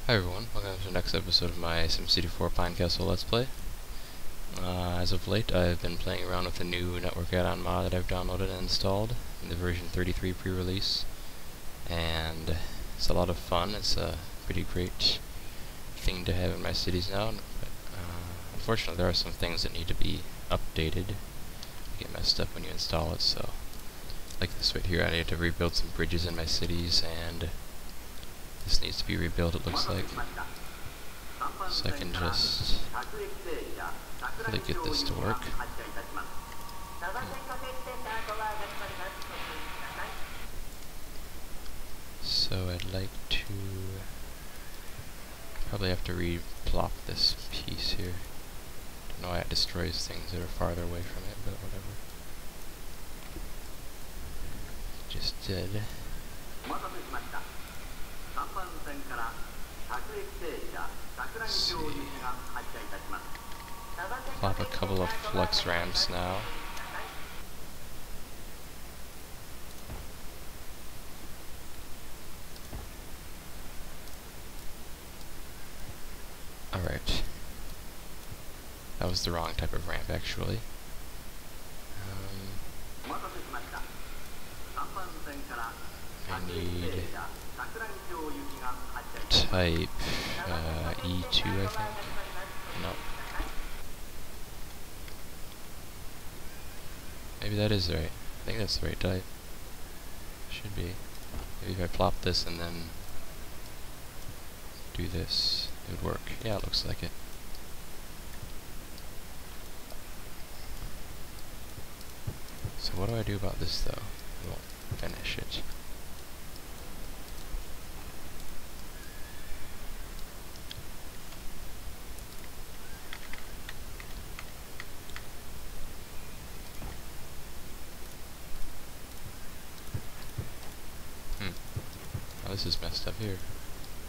Hi everyone, welcome to the next episode of my SimCity 4 Pinecastle Let's Play. As of late, I've been playing around with the new network add-on mod that I've downloaded and installed in the version 33 pre-release, and it's a lot of fun. It's a pretty great thing to have in my cities now, but unfortunately there are some things that need to be updated. You get messed up when you install it, so like this right here, I need to rebuild some bridges in my cities, and this needs to be rebuilt, it looks like. So I can just really get this to work. So I'd like to probably have to re-plop this piece here. Don't know why it destroys things that are farther away from it, but whatever. Just did. Let's see. Plop a couple of flex ramps now. Alright. That was the wrong type of ramp, actually. I need type E2, I think. No. Maybe that is right. I think that's the right type. Should be. Maybe if I plop this and then do this, it would work. Yeah, it looks like it. So what do I do about this though? I won't finish it. Oh, this is messed up here.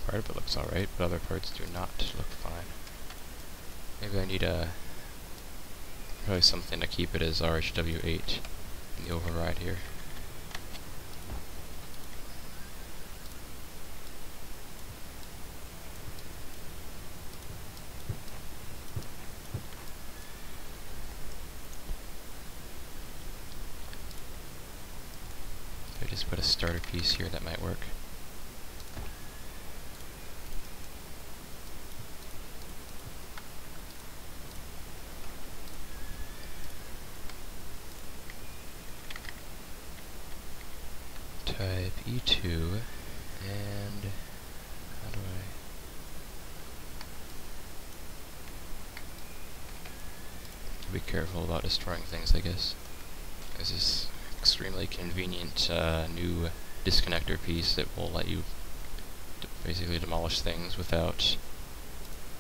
Part of it looks alright, but other parts do not look fine. Maybe I need probably something to keep it as RHW8 in the override here. If I just put a starter piece here, that might work. Type E2, and how do I be careful about destroying things, I guess. There's this extremely convenient new disconnector piece that will let you basically demolish things without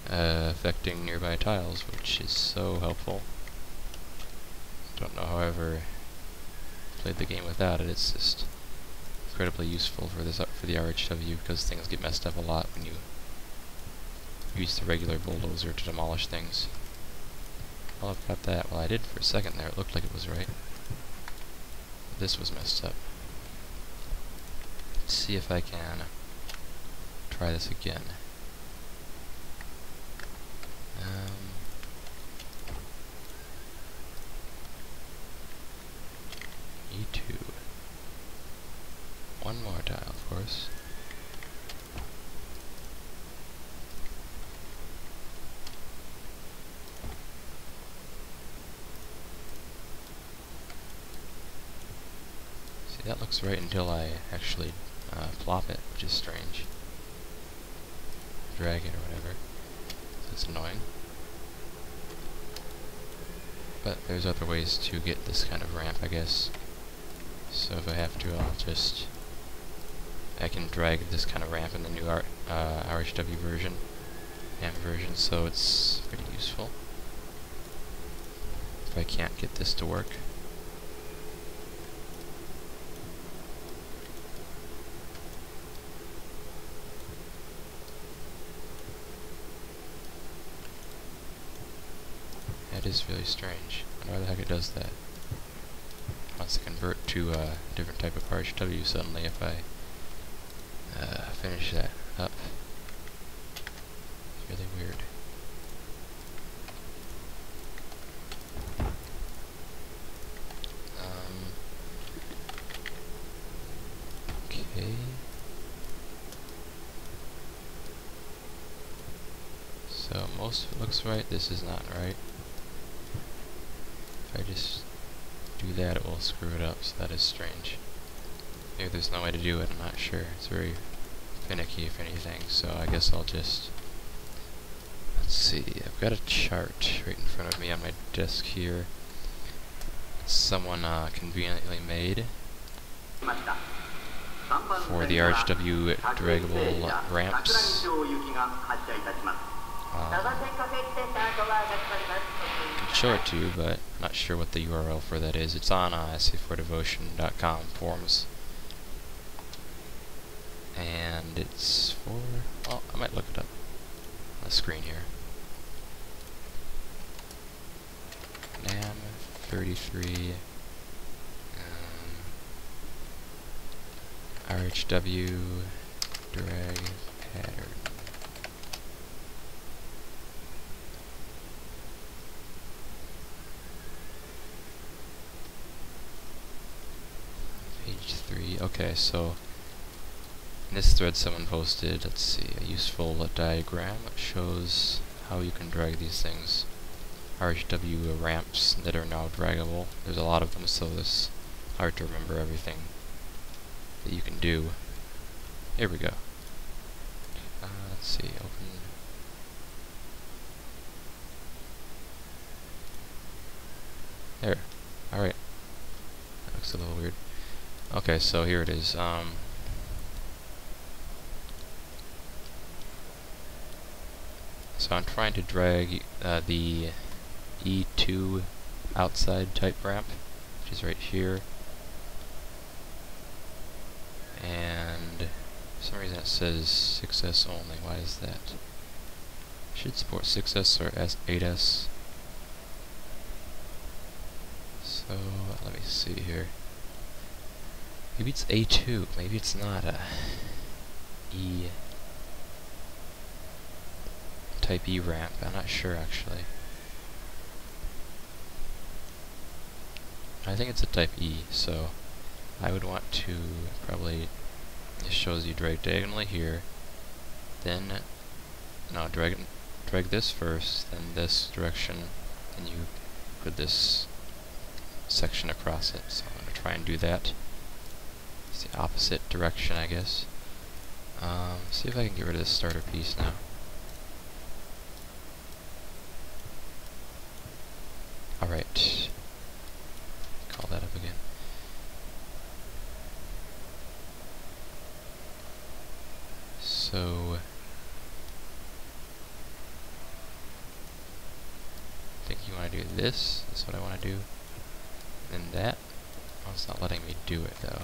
affecting nearby tiles, which is so helpful. Don't know how I ever played the game without it. It's just incredibly useful for this for the RHW, because things get messed up a lot when you use the regular bulldozer to demolish things. Well, I've got that. Well, I did for a second there. It looked like it was right. But this was messed up. Let's see if I can try this again. E2. One more tile, of course. See, that looks right until I actually plop it, which is strange. Drag it or whatever. So it's annoying. But there's other ways to get this kind of ramp, I guess. So if I have to, I can drag this kind of ramp in the new RHW version, AMP version, so it's pretty useful. If I can't get this to work. That is really strange. I don't know why the heck it does that. It wants to convert to a different type of RHW suddenly if I finish that up. So most of it looks right. This is not right. If I just do that, it will screw it up, so that is strange. Maybe there's no way to do it, I'm not sure. It's very finicky, if anything, so I guess I'll just... Let's see, I've got a chart right in front of me on my desk here. Someone conveniently made for the RHW draggable ramps. I can show it to you, but I'm not sure what the URL for that is. It's on sa4devotion.com forums. And it's for... well, I might look it up on the screen here. NAM 33 RHW drag pattern. Page 3. Okay, so in this thread someone posted, let's see, a useful diagram that shows how you can drag these things. RHW ramps that are now draggable. There's a lot of them, so it's hard to remember everything that you can do. Here we go. Let's see, open. There. Alright. That looks a little weird. Okay, so here it is. So I'm trying to drag the E2 outside type ramp, which is right here. And for some reason it says 6S only. Why is that? Should support 6S or 8S. So let me see here. Maybe it's A2. Maybe it's not a E type E ramp. I'm not sure actually. I think it's a type E, so I would want to probably, it shows you drag diagonally here, then, no, drag this first, then this direction, and you put this section across it. So I'm going to try and do that. It's the opposite direction, I guess. See if I can get rid of this starter piece now. Alright. Call that up again. So I think you want to do this. That's what I want to do. And that. Oh, it's not letting me do it though.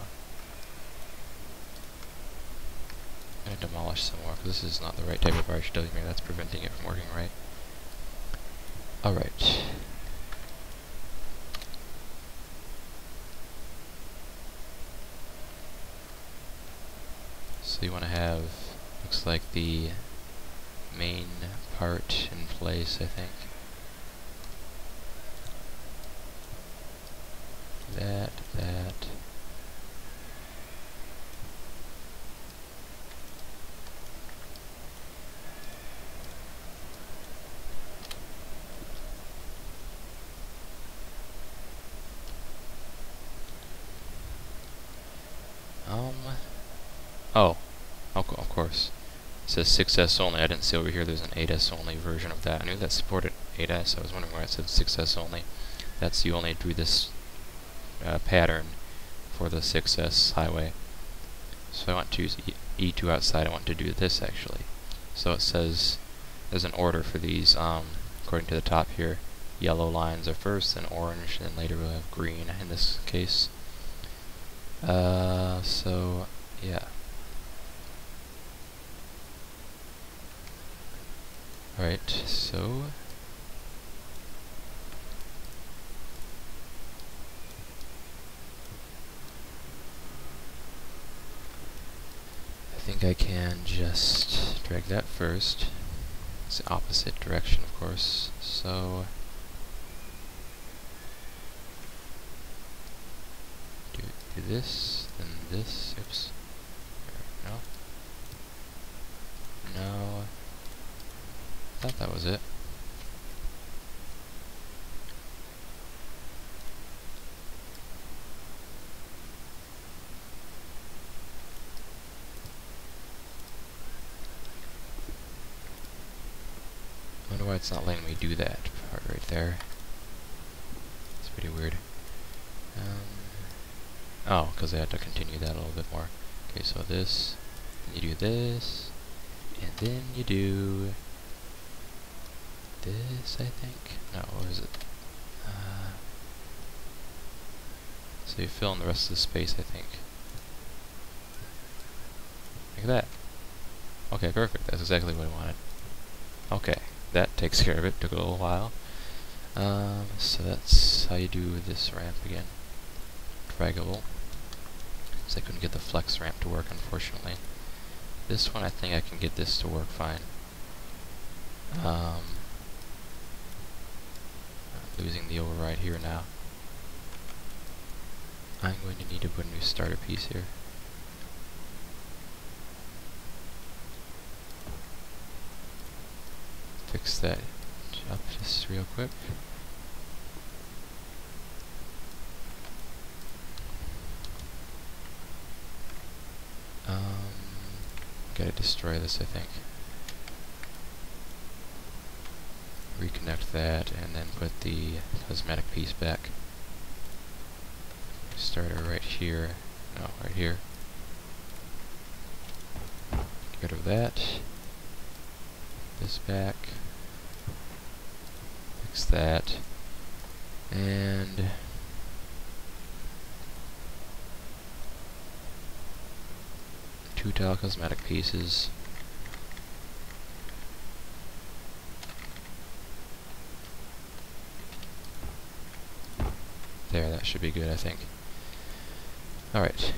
I'm going to demolish some more because this is not the right type of RHW. Maybe that's preventing it from working right. Alright. So you want to have, looks like the main part in place, I think. That. Oh, of course. It says 6S only. I didn't see over here there's an 8S only version of that. I knew that supported 8S. I was wondering why it said 6S only. That's, you only do this pattern for the 6S highway. So I want to use E2 outside. I want to do this actually. So it says there's an order for these, according to the top here. Yellow lines are first, then orange, and later we'll have green in this case. So yeah. Alright, so I think I can just drag that first. It's the opposite direction, of course. So do this, then this. Oops. No. No. thought that was it. I wonder why it's not letting me do that part right there. It's pretty weird. Oh, because I had to continue that a little bit more. Okay, so this, then you do this, and then you do this, I think. No, what is it? So you fill in the rest of the space, I think. Like that. Okay, perfect. That's exactly what I wanted. Okay, that takes care of it. Took a little while. So that's how you do this ramp again. Draggable. So I couldn't get the flex ramp to work, unfortunately. This one, I think I can get this to work fine. I'm losing the override here now. I'm going to need to put a new starter piece here. Fix that up just real quick. Gotta destroy this, I think. Reconnect that, and then put the cosmetic piece back. Starter right here. No, right here. Get rid of that. This back. Fix that. And two tile cosmetic pieces. There, that should be good, I think. Alright.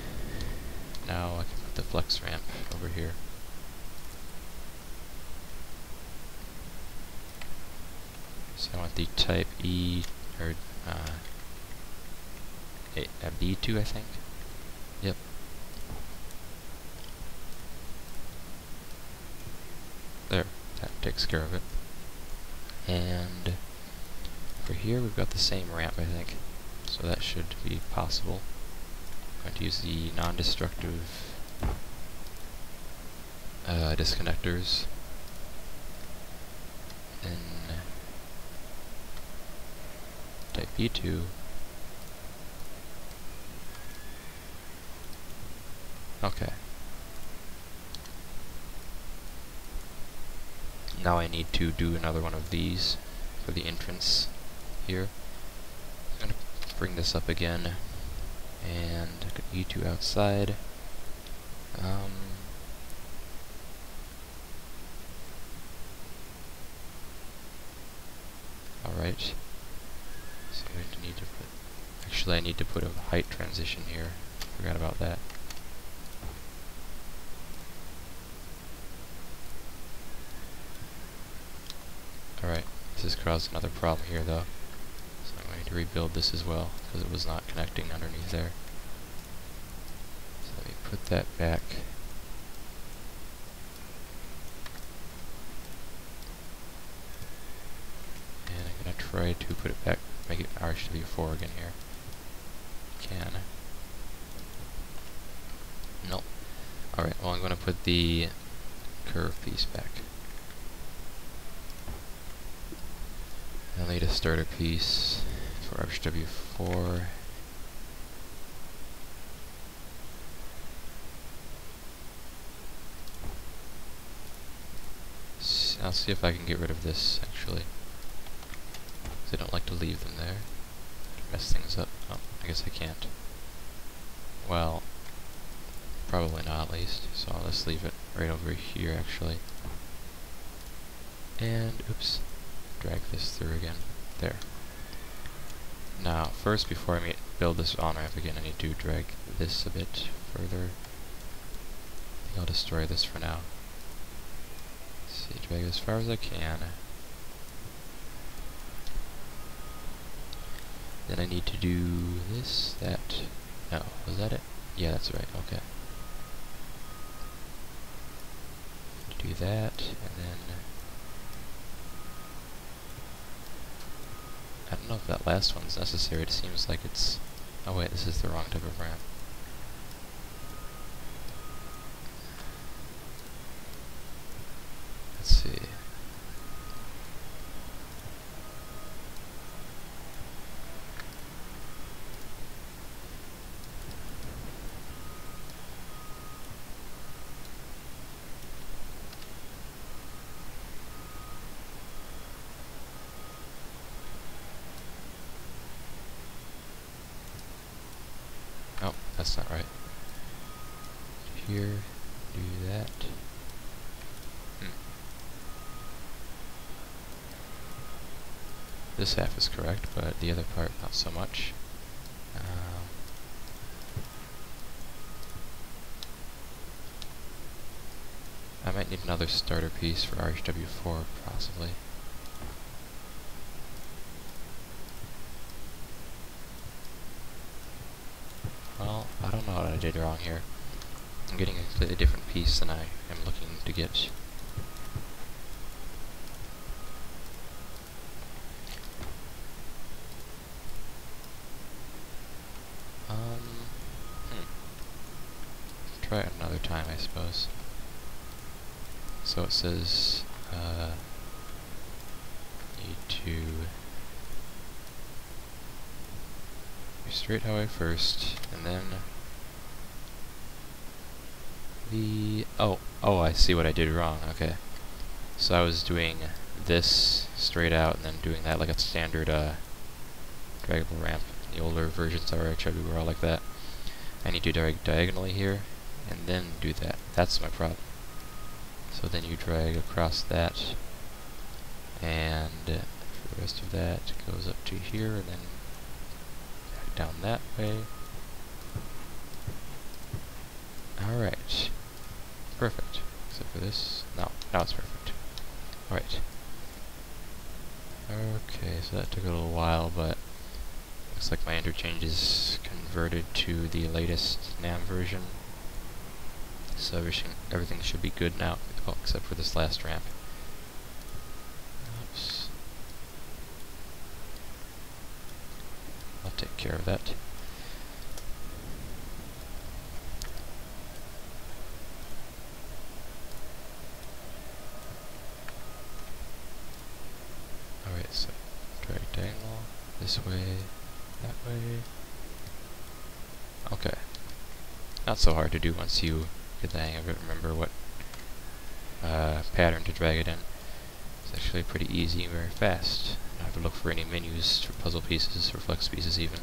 Now I can put the flex ramp over here. So I want the type E, or B2, I think. Yep. There, that takes care of it. And for here we've got the same ramp, I think. So that should be possible. I'm going to use the non-destructive disconnectors. And type B2. Okay. Now I need to do another one of these for the entrance here. I'm going to bring this up again and get E2 outside. Alright. So I'm going to need to put... Actually, I need to put a height transition here. Forgot about that. Alright, this has caused another problem here though. So I'm going to rebuild this as well, because it was not connecting underneath there. So let me put that back. And I'm going to try to put it back, make it RHW 4 again here. Can. Nope. Alright, well I'm going to put the curve piece back. I'll need a starter piece for RHW4. I'll see if I can get rid of this, actually. Because I don't like to leave them there. Mess things up. Oh, I guess I can't. Well, probably not at least. So I'll just leave it right over here, actually. And, oops. Drag this through again. There. Now, first, before I build this on-ramp again, I need to drag this a bit further. I think I'll destroy this for now. Let's see, drag it as far as I can. Then I need to do this, that. No, was that it? Yeah, that's right, okay. Do that, and then I don't know if that last one's necessary. It seems like it's... Oh wait, this is the wrong type of ramp. Let's see. Oh, that's not right. Here, do that. This half is correct, but the other part not so much. I might need another starter piece for RHW4, possibly. Well, I don't know what I did wrong here. I'm getting a completely different piece than I am looking to get. Try it another time, I suppose. So it says, need to do straight highway first, and then oh, I see what I did wrong, okay. So I was doing this straight out, and then doing that like a standard, draggable ramp. The older versions of RHW were all like that. I need to drag diagonally here, and then do that. That's my problem. So then you drag across that, and for the rest of that goes up to here, and then back down that way. Alright. Perfect. Except for this. No, now it's perfect. Alright. Okay, so that took a little while, but looks like my interchange is converted to the latest NAM version. So everything should be good now, oh, except for this last ramp. Oops. I'll take care of that. Alright, so drag diagonal this way, that way. Okay. Not so hard to do once you get the hang of it, remember what pattern to drag it in. It's actually pretty easy and very fast. I don't have to look for any menus for puzzle pieces or flex pieces even.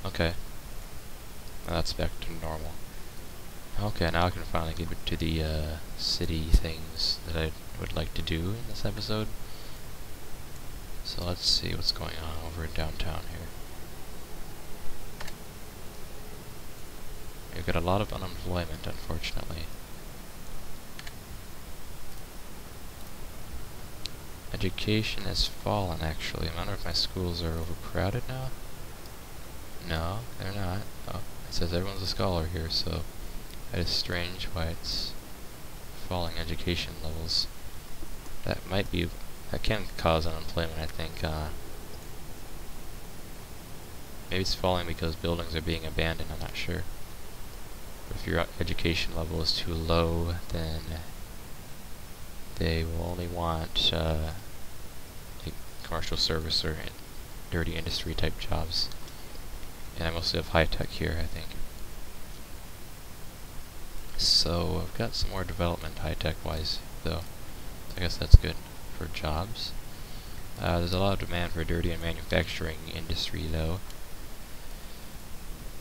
Okay. Now that's back to normal. Okay, now I can finally get to the city things that I would like to do in this episode. So let's see what's going on over in downtown here. We've got a lot of unemployment, unfortunately. Education has fallen, actually. I wonder if my schools are overcrowded now? No, they're not. Oh, it says everyone's a scholar here, so that is strange why it's falling education levels. That can cause unemployment, I think. Maybe it's falling because buildings are being abandoned, I'm not sure. If your education level is too low, then they will only want commercial service or dirty industry type jobs. And I mostly have high tech here, I think. So I've got some more development high tech wise, though. I guess that's good for jobs. There's a lot of demand for dirty and manufacturing industry, though.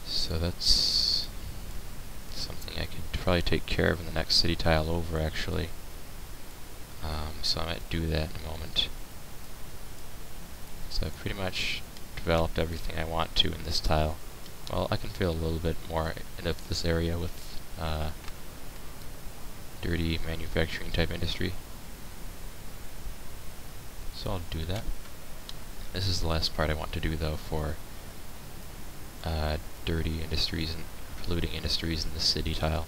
So that's something I could probably take care of in the next city tile over, actually. So I might do that in a moment. So I've pretty much developed everything I want to in this tile. Well, I can fill a little bit more into this area with dirty manufacturing type industry. So I'll do that. This is the last part I want to do, though, for dirty industries and polluting industries in the city tile.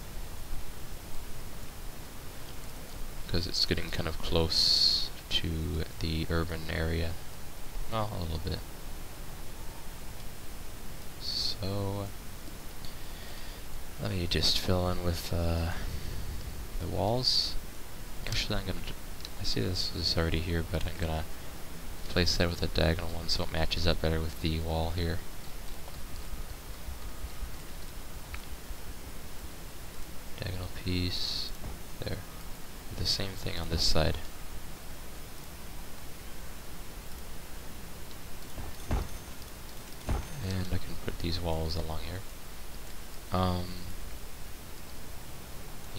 Because it's getting kind of close to the urban area. Well, a little bit. So let me just fill in with the walls. Actually, I see this is already here, but I'm gonna place that with a diagonal one so it matches up better with the wall here. Diagonal piece. There. The same thing on this side. And I can put these walls along here.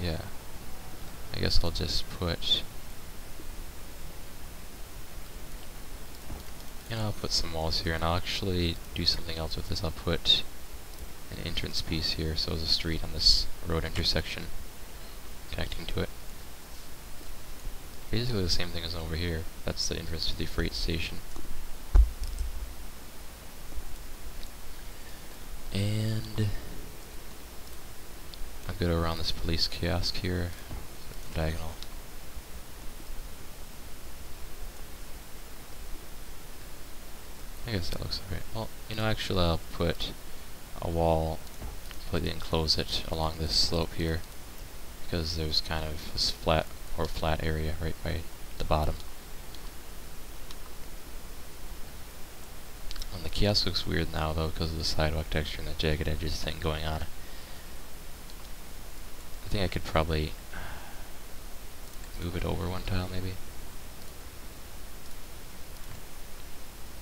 Yeah. I guess I'll just put... I'll put some walls here, and I'll actually do something else with this. I'll put an entrance piece here, so there's a street on this road intersection connecting to it. Basically the same thing as over here. That's the entrance to the freight station. And I'll go around this police kiosk here, diagonal. I guess that looks alright. Well, actually I'll put a wall, completely enclose it along this slope here, because there's kind of this flat area right by the bottom. And the kiosk looks weird now though because of the sidewalk texture and the jagged edges thing going on. I think I could probably move it over one tile maybe.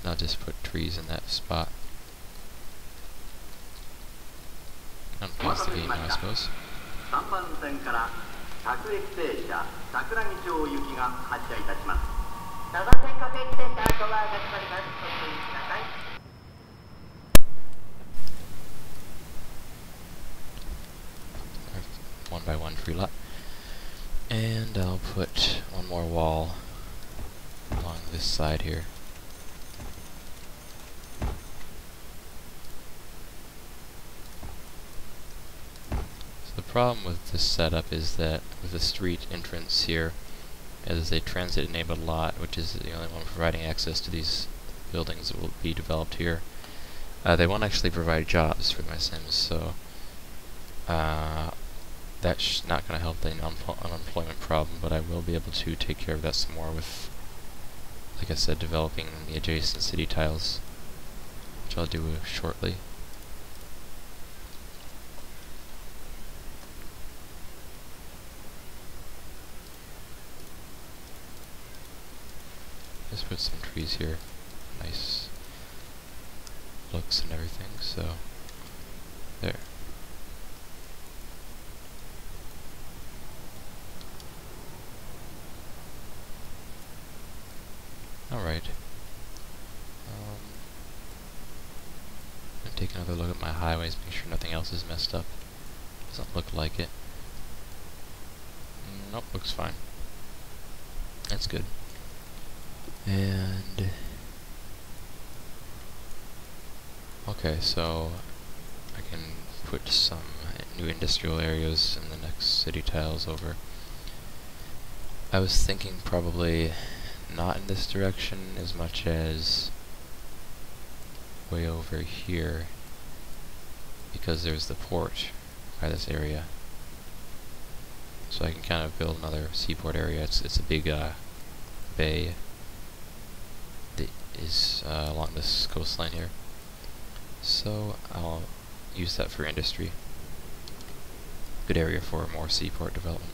I'll just put trees in that spot. Kind of pass the game now, I suppose. One by one free lot. And I'll put one more wall along this side here. The problem with this setup is that with the street entrance here, as a transit-enabled lot, which is the only one providing access to these buildings that will be developed here, they won't actually provide jobs for my Sims, so that's not going to help the unemployment problem, but I will be able to take care of that some more with, like I said, developing the adjacent city tiles, which I'll do shortly. Just put some trees here, nice looks and everything, so there. Alright. I'm gonna take another look at my highways, make sure nothing else is messed up. Doesn't look like it. Nope, looks fine. That's good. And okay, so I can put some new industrial areas in the next city tiles over. I was thinking probably not in this direction as much as way over here, because there's the port by this area. So I can kind of build another seaport area. It's a big bay that is along this coastline here. So I'll use that for industry. Good area for more seaport development.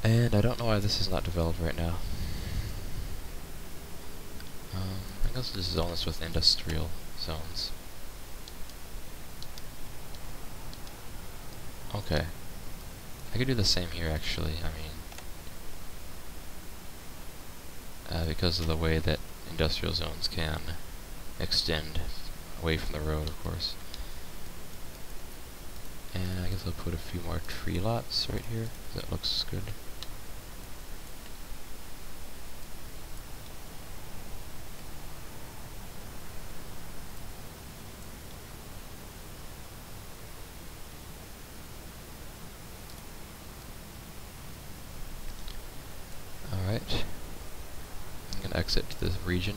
And I don't know why this is not developed right now. I guess this is almost with industrial zones. Okay. I could do the same here actually, because of the way that industrial zones can extend away from the road, of course. And I guess I'll put a few more tree lots right here. That looks good. Alright. I'm gonna exit to this region.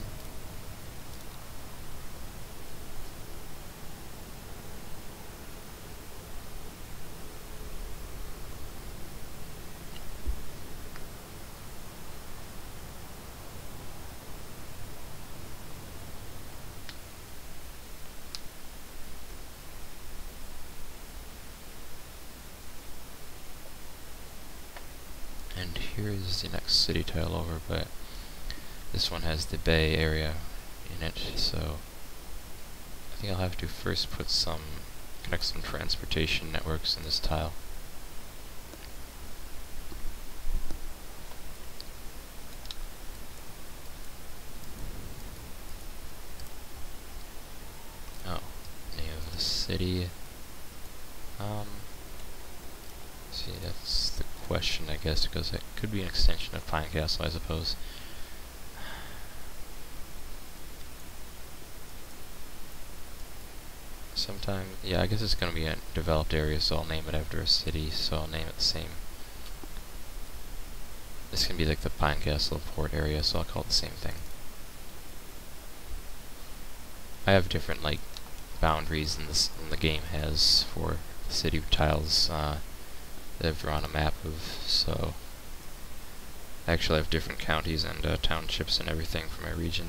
here is the next city tile over, but this one has the bay area in it, so I think I'll have to first connect some transportation networks in this tile. Oh, name of the city. See, that's the question, I guess, because it could be an extension of Pinecastle, I suppose. Sometime, yeah, I guess it's going to be a developed area, so I'll name it after a city, so I'll name it the same. This can be like the Pinecastle port area, so I'll call it the same thing. I have different, like, boundaries than the game has for city tiles that I've drawn a map of, so I actually have different counties and townships and everything for my region,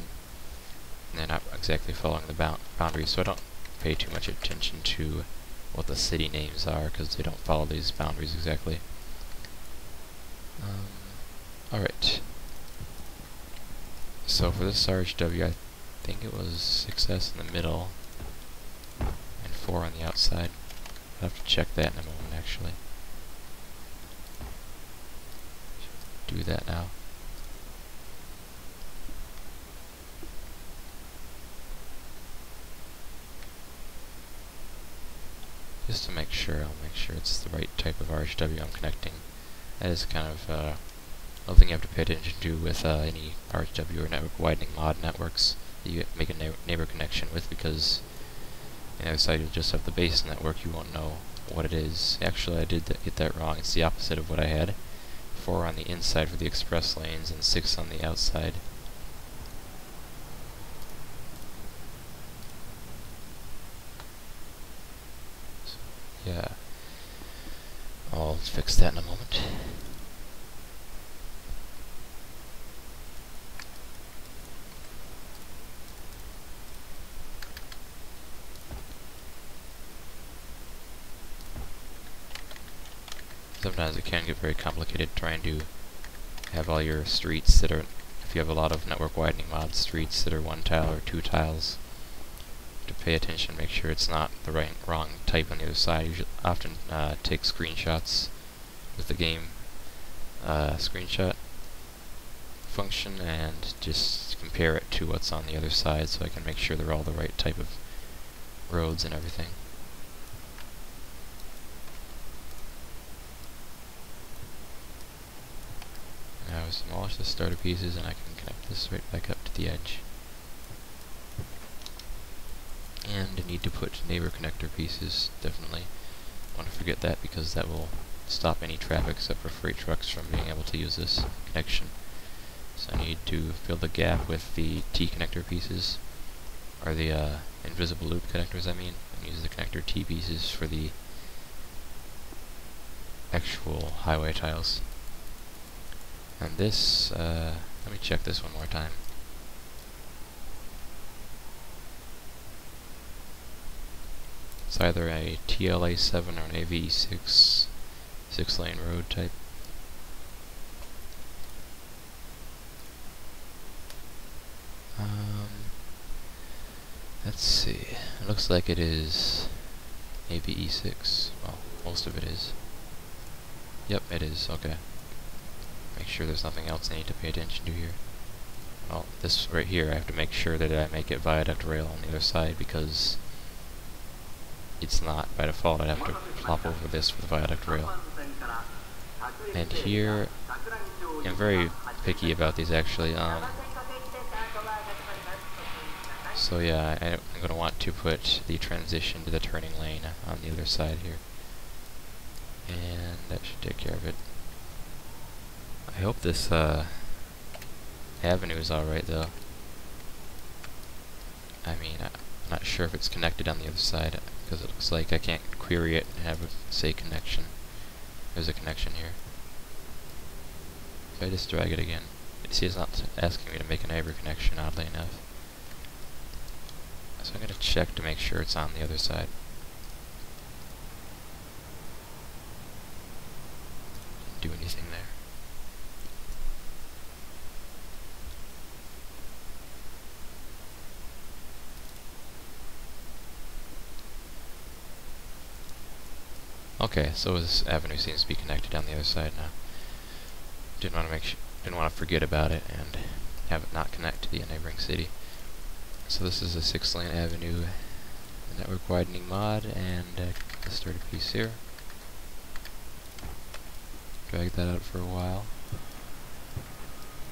and they're not exactly following the boundaries, so I don't pay too much attention to what the city names are, because they don't follow these boundaries exactly. Alright. So for this RHW, I think it was 6S in the middle, and 4 on the outside. I'll have to check that in a moment, actually. Do that now. Just to make sure, I'll make sure it's the right type of RHW I'm connecting. That is kind of a thing you have to pay attention to with any RHW or network widening mod networks that you make a neighbor connection with, because on the other side you'll just have the base network, you won't know what it is. Actually, I did get that wrong. It's the opposite of what I had. 4 on the inside for the express lanes and 6 on the outside. Yeah, I'll fix that in a moment. Sometimes it can get very complicated trying to have all your streets that are, if you have a lot of network widening mod streets that are 1 tile or 2 tiles, to pay attention, make sure it's not the wrong type on the other side. You often take screenshots with the game screenshot function and just compare it to what's on the other side, so I can make sure they're all the right type of roads and everything. Now I demolish the starter pieces and I can connect this right back up to the edge. And I need to put neighbor connector pieces, definitely. I want to forget that because that will stop any traffic except for freight trucks from being able to use this connection. So I need to fill the gap with the T connector pieces, or the invisible loop connectors I mean, and use the connector T pieces for the actual highway tiles. And this, let me check this one more time. It's either a TLA7 or an AVE6 6-lane road type. Let's see. It looks like it is AVE6. Well, most of it is. Yep, it is. Okay. Make sure there's nothing else I need to pay attention to here. Well, this right here, I have to make sure that I make it viaduct rail on the other side, because it's not by default. I'd have to flop over this for the viaduct rail. And here, I'm very picky about these actually. So yeah, I'm going to want to put the transition to the turning lane on the other side here. And that should take care of it. I hope this avenue is alright though. I mean, I'm not sure if it's connected on the other side, because it looks like I can't query it and have it say connection. There's a connection here. If I just drag it again, see, it's not asking me to make a neighbor connection, oddly enough. So I'm going to check to make sure it's on the other side. Didn't do anything there. Okay, so this avenue seems to be connected on the other side now. Didn't want to forget about it and have it not connect to the neighboring city. So this is a 6-lane avenue network widening mod, and let's start a piece here. Drag that out for a while.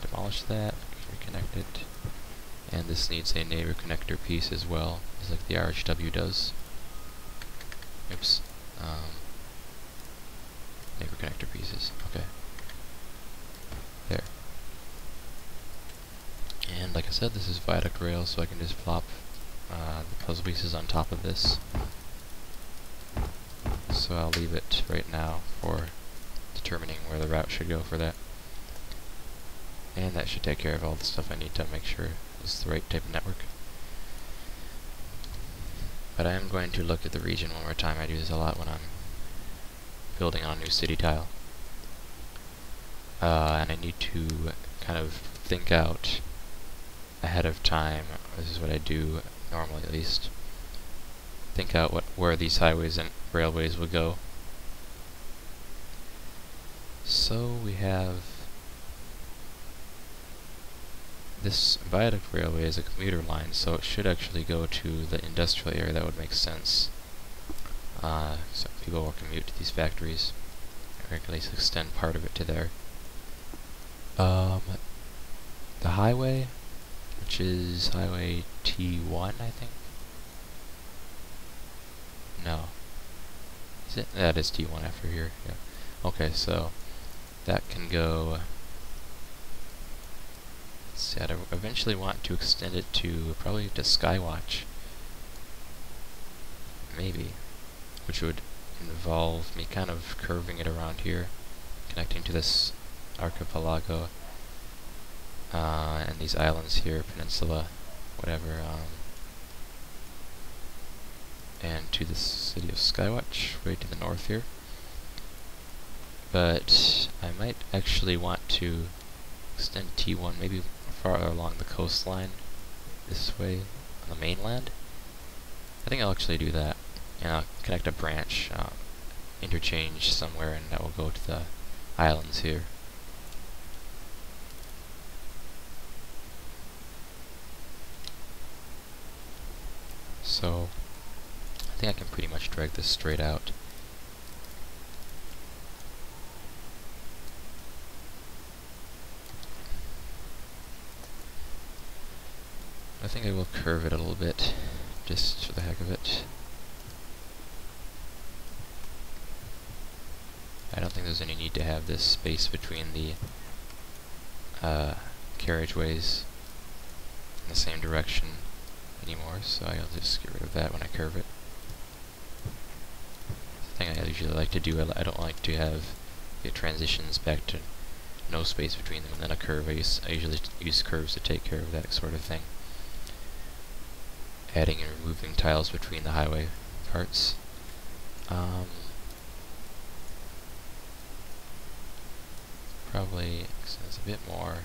Demolish that. Reconnect it. And this needs a neighbor connector piece as well, just like the RHW does. Oops. Neighbor connector pieces. Okay. There. And like I said, this is viaduct rail, so I can just plop the puzzle pieces on top of this. So I'll leave it right now for determining where the route should go for that. And that should take care of all the stuff I need to make sure it's the right type of network. But I am going to look at the region one more time. I do this a lot when I'm building on a new city tile. And I need to kind of think out ahead of time. This is what I do normally, at least. Think out where these highways and railways will go. So we have this viaduct railway is a commuter line, so it should actually go to the industrial area. That would make sense. So people will commute to these factories, or at least extend part of it to there. The highway, which is Highway T1, I think. No. Is it? That is T1 after here. Yeah. Okay, so that can go. Let's see, I'd eventually want to extend it to probably to Skywatch. Maybe. Which would involve me kind of curving it around here, connecting to this archipelago, and these islands here, peninsula, whatever, and to the city of Skywatch, way to the north here. But I might actually want to extend T1 maybe farther along the coastline, this way, on the mainland. I think I'll actually do that, and I'll connect a branch, interchange somewhere, and that will go to the islands here. So, I think I can pretty much drag this straight out. I think I will curve it a little bit, just for the heck of it. I don't think there's any need to have this space between the carriageways in the same direction anymore, so I'll just get rid of that when I curve it. The thing I usually like to do, I don't like to have it transitions back to no space between them and then a curve. I usually use curves to take care of that sort of thing. Adding and removing tiles between the highway parts. Probably extends a bit more,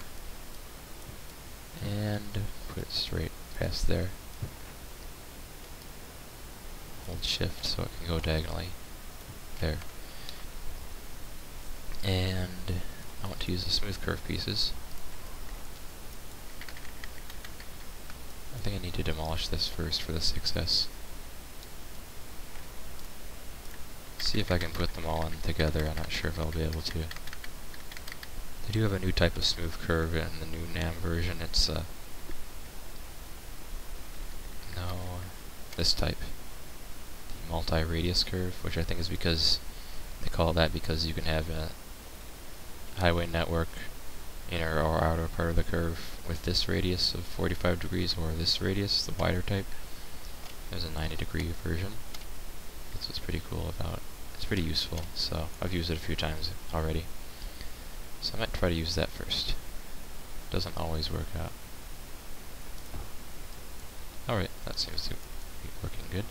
and put it straight past there. Hold shift so it can go diagonally there. And I want to use the smooth curve pieces. I think I need to demolish this first for the success. See if I can put them all in together. I'm not sure if I'll be able to. They do have a new type of smooth curve in the new NAM version. It's this type, the multi-radius curve, which I think is because they call it that because you can have a highway network inner or outer part of the curve with this radius of 45 degrees or this radius, the wider type. There's a 90-degree version. That's what's pretty cool about it. It's pretty useful, so I've used it a few times already. So I might try to use that first. Doesn't always work out. Alright, that seems to be working good.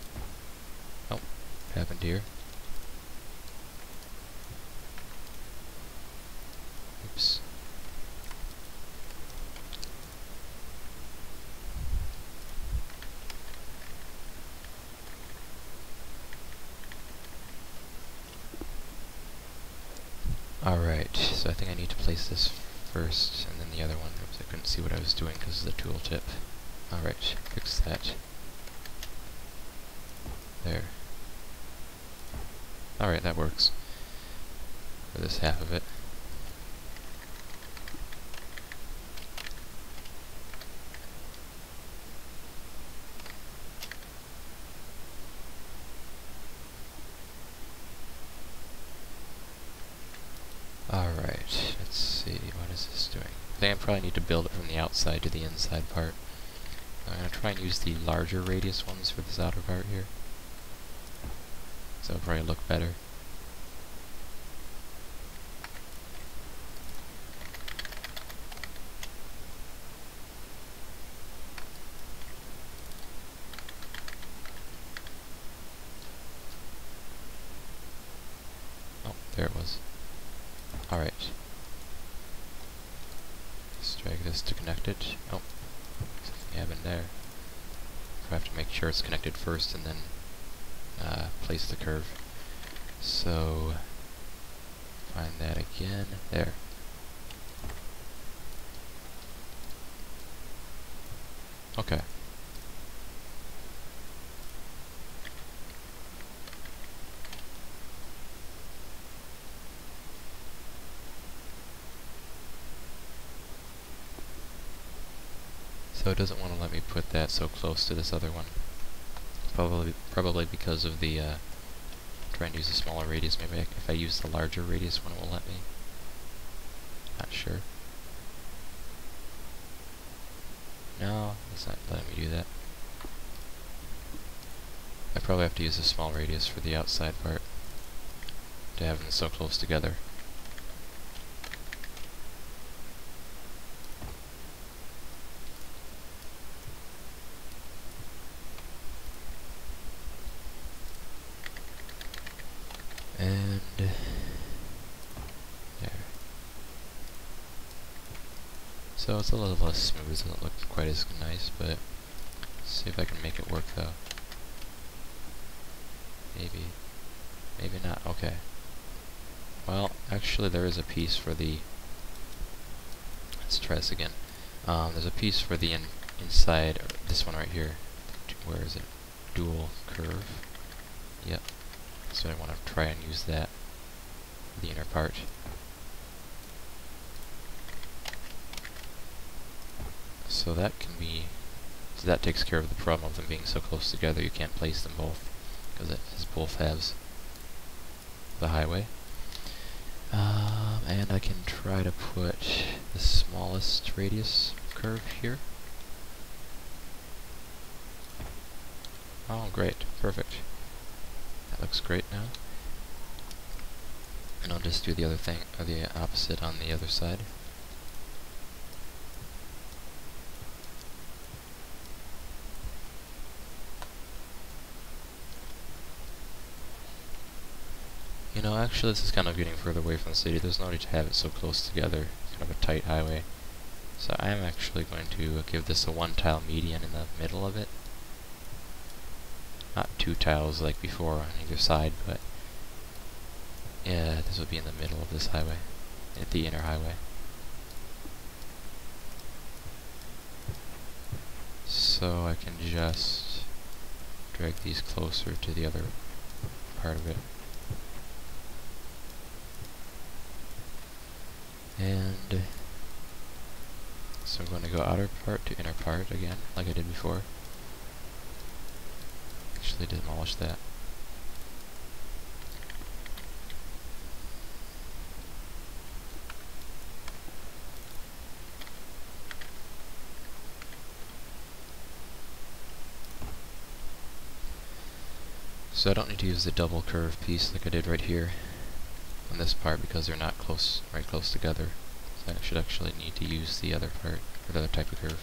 Oh, what happened here? Oops. Alright, so I think I need to place this first, and then the other one. Oops, I couldn't see what I was doing because of the tooltip. Alright, fix that. There. Alright, that works. For this half of it. Alright, let's see, what is this doing? I think I probably need to build it from the outside to the inside part. I'm going to try and use the larger radius ones for this outer part here. So it'll probably look better. Oh, there it was. Alright. Let's drag this to connect it. Oh, something happened there. I have to make sure it's connected first and then place the curve. So, find that again. There. Okay. So it doesn't want to let me put that so close to this other one. Probably because of the trying to use a smaller radius. Maybe if I use the larger radius one, it will let me. Not sure. No, it's not letting me do that. I probably have to use a small radius for the outside part to have them so close together. And there. So it's a little less smooth, doesn't look quite as nice, but let's see if I can make it work though. Maybe. Maybe not. Okay. Well, actually there is a piece for the... Let's try this again. There's a piece for the inside, or this one right here. Where is it? Dual curve. Yep. So I want to try and use that for the inner part. So that can be... So that takes care of the problem of them being so close together you can't place them both, because it has both halves of the highway. And I can try to put the smallest radius curve here. Oh, great. Perfect. That looks great now. And I'll just do the other thing, or the opposite on the other side. You know, actually this is kind of getting further away from the city. There's no need to have it so close together. It's kind of a tight highway. So I am actually going to give this a 1-tile median in the middle of it. Not 2 tiles like before on either side, but yeah, this will be in the middle of this highway, at the inner highway. So I can just drag these closer to the other part of it. And so I'm going to go outer part to inner part again, like I did before. Actually demolish that. So I don't need to use the double curve piece like I did right here on this part because they're not right close together. So I should actually need to use the other part, or the other type of curve.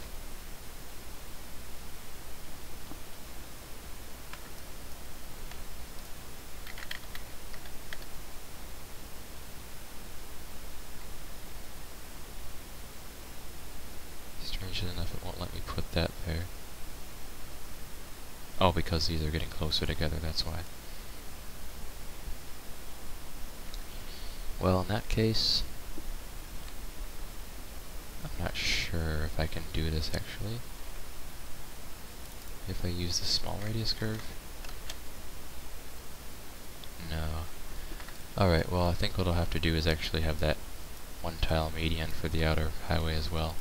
Strangely enough, it won't let me put that there. Oh, because these are getting closer together, that's why. Well, in that case, I'm not sure if I can do this actually. If I use the small radius curve? No. Alright, well I think what I'll have to do is actually have that one tile median for the outer highway as well.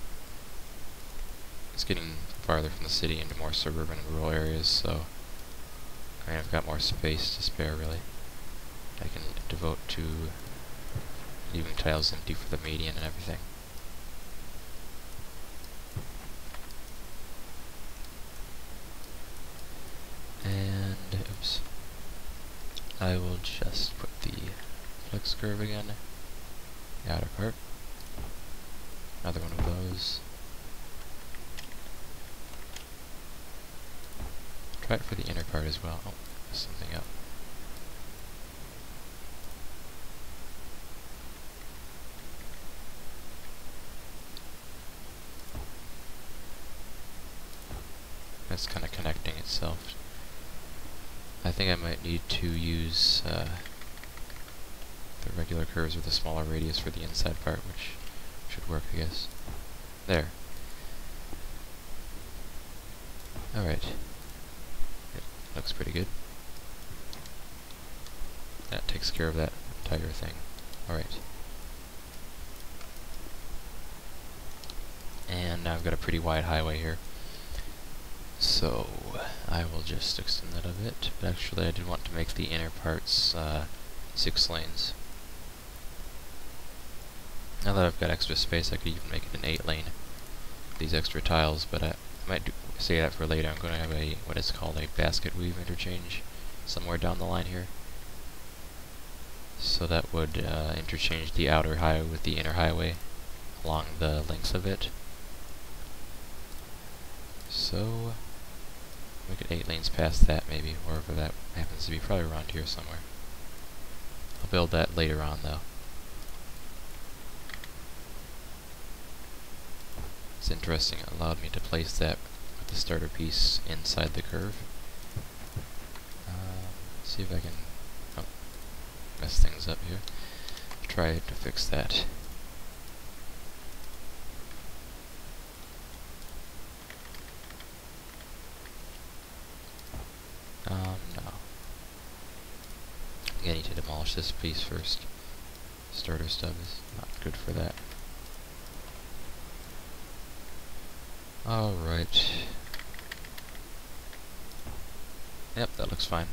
It's getting farther from the city into more suburban and rural areas, so I mean, I've got more space to spare really. I can devote to leaving tiles empty for the median and everything. And, oops. I will just put the flex curve again. The outer part. Another one of those. Try it for the inner part as well. Oh, messed something up. That's kind of connecting itself. I think I might need to use the regular curves with a smaller radius for the inside part, which should work, I guess. There. Alright. It looks pretty good. That takes care of that entire thing. Alright. And now I've got a pretty wide highway here. So, I will just extend that a bit, but actually I did want to make the inner parts 6 lanes. Now that I've got extra space, I could even make it an 8 lane, these extra tiles, but I might say that for later. I'm going to have a, what is called a basket weave interchange somewhere down the line here. So that would interchange the outer highway with the inner highway along the length of it. So, make it 8 lanes past that maybe, wherever that happens to be, probably around here somewhere. I'll build that later on though. It's interesting, it allowed me to place that with the starter piece inside the curve. See if I can mess things up here. Try to fix that. No. I need to demolish this piece first. Starter stub is not good for that. Alright. Yep, that looks fine.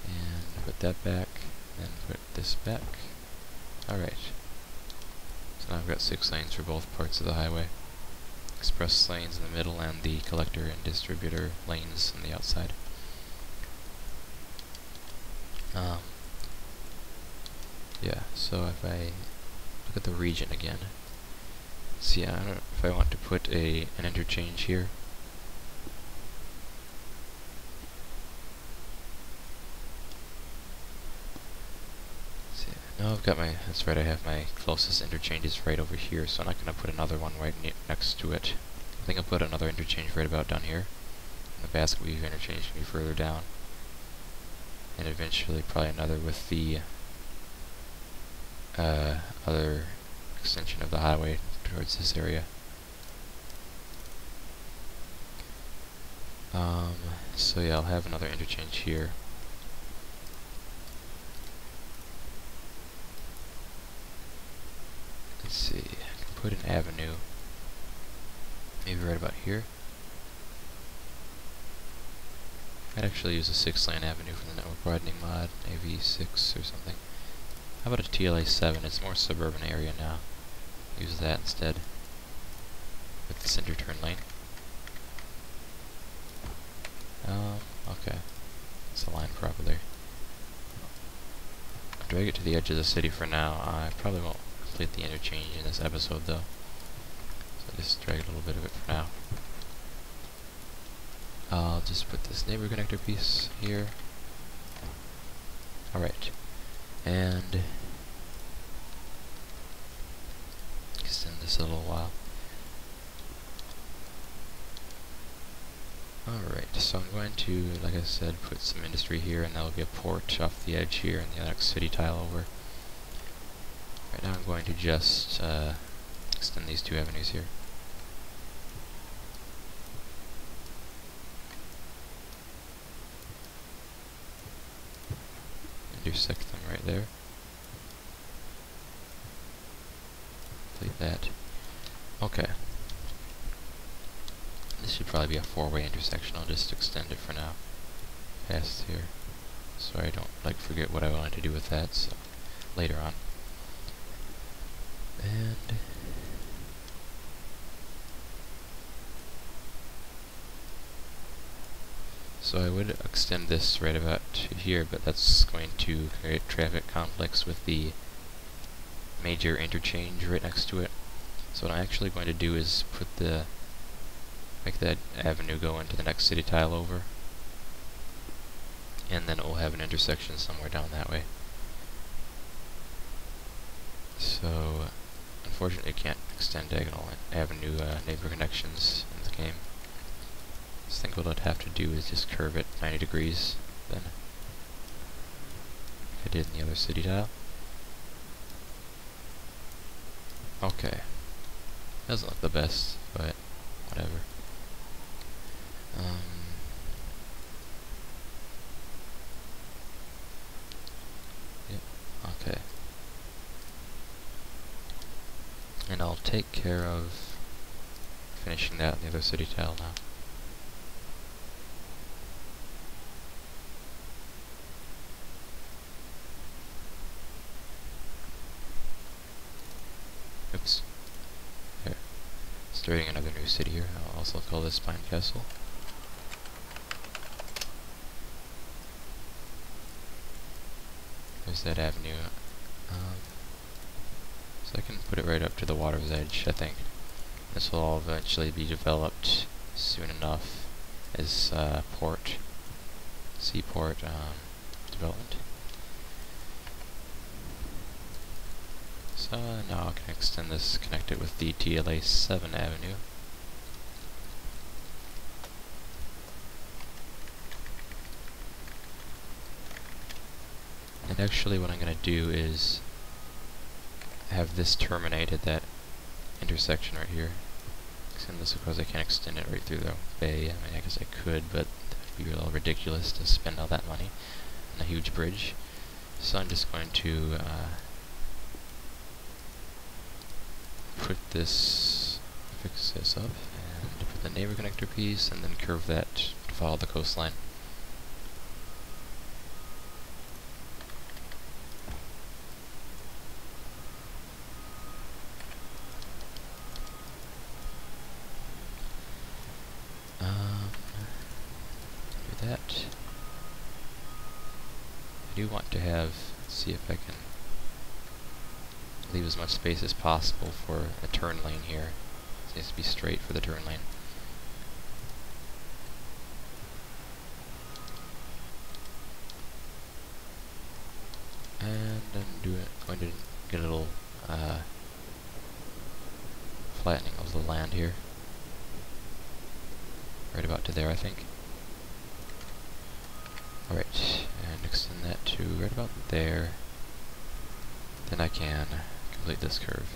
And put that back, and put this back. Alright. So now I've got 6 lanes for both parts of the highway. Express lanes in the middle and the collector and distributor lanes on the outside. Yeah, so if I look at the region again, see, I don't know if I want to put an interchange here. See, now I've got my, that's right, I have my closest interchanges right over here, so I'm not going to put another one right next to it. I think I'll put another interchange right about down here. And the basket weave interchange can be further down. And eventually probably another with the other extension of the highway towards this area. So yeah, I'll have another interchange here. Let's see, I can put an avenue maybe right about here. I'd actually use a 6-lane avenue from the network widening mod, AV6 or something. How about a TLA7? It's more suburban area now. Use that instead with the center turn lane. Okay. It's aligned properly. I'll drag it to the edge of the city for now. I probably won't complete the interchange in this episode though. So just drag a little bit of it for now. I'll just put this neighbor connector piece here. Alright. And extend this a little while. Alright, so I'm going to, like I said, put some industry here, and that'll be a port off the edge here, and the next city tile over. Right now I'm going to just extend these two avenues here. Intersect them right there. Complete that. Okay. This should probably be a four-way intersection. I'll just extend it for now. Past here. So I don't forget what I wanted to do with that, so later on. And so I would extend this right about to here, but that's going to create traffic conflicts with the major interchange right next to it. So what I'm actually going to do is make that avenue go into the next city tile over, and then it will have an intersection somewhere down that way. So unfortunately you can't extend diagonal avenue neighbor connections in the game. So I think what I'd have to do is just curve it 90 degrees then, like I did in the other city tile. Okay. Doesn't look the best, but whatever. Yep, okay. And I'll take care of finishing that in the other city tile now. Oops. There. Starting another new city here. I'll also call this Pinecastle. There's that avenue. So I can put it right up to the water's edge, I think. This will all eventually be developed soon enough as seaport development. So now I can extend this, connect it with the TLA 7 avenue. And actually what I'm going to do is have this terminate at that intersection right here. Extend this because I can't extend it right through the bay. I mean, I guess I could, but that would be a little ridiculous to spend all that money on a huge bridge. So I'm just going to fix this up, and put the neighbor connector piece, and then curve that to follow the coastline. Do that. I do want to have, let's see if I can leave as much space as possible for a turn lane here. It needs to be straight for the turn lane. And I'm going to get a little flattening of the land here. Right about to there, I think. Alright, and extend that to right about there. Then I can complete this curve.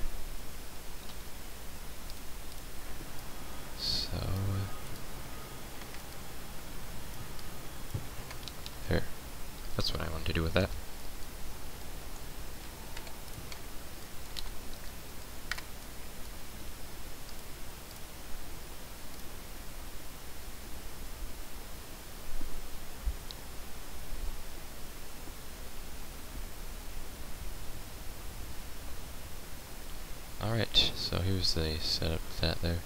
So there. That's what I wanted to do with that. Alright, so here's the setup of that there.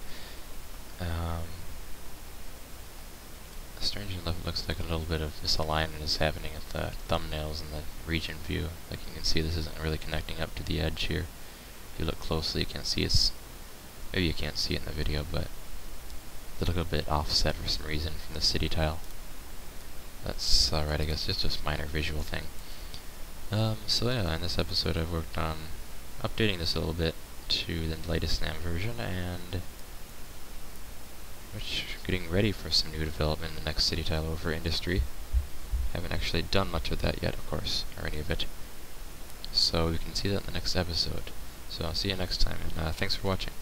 Strangely enough, it looks like a little bit of misalignment is happening at the thumbnails in the region view. Like you can see, this isn't really connecting up to the edge here. If you look closely, you can see it's, maybe you can't see it in the video, but it's a little bit offset for some reason from the city tile. That's alright, I guess, it's just a minor visual thing. So yeah, in this episode I've worked on updating this a little bit to the latest NAM version, and much getting ready for some new development in the next city tile over industry. Haven't actually done much of that yet, of course, or any of it. So we can see that in the next episode. So I'll see you next time, and thanks for watching.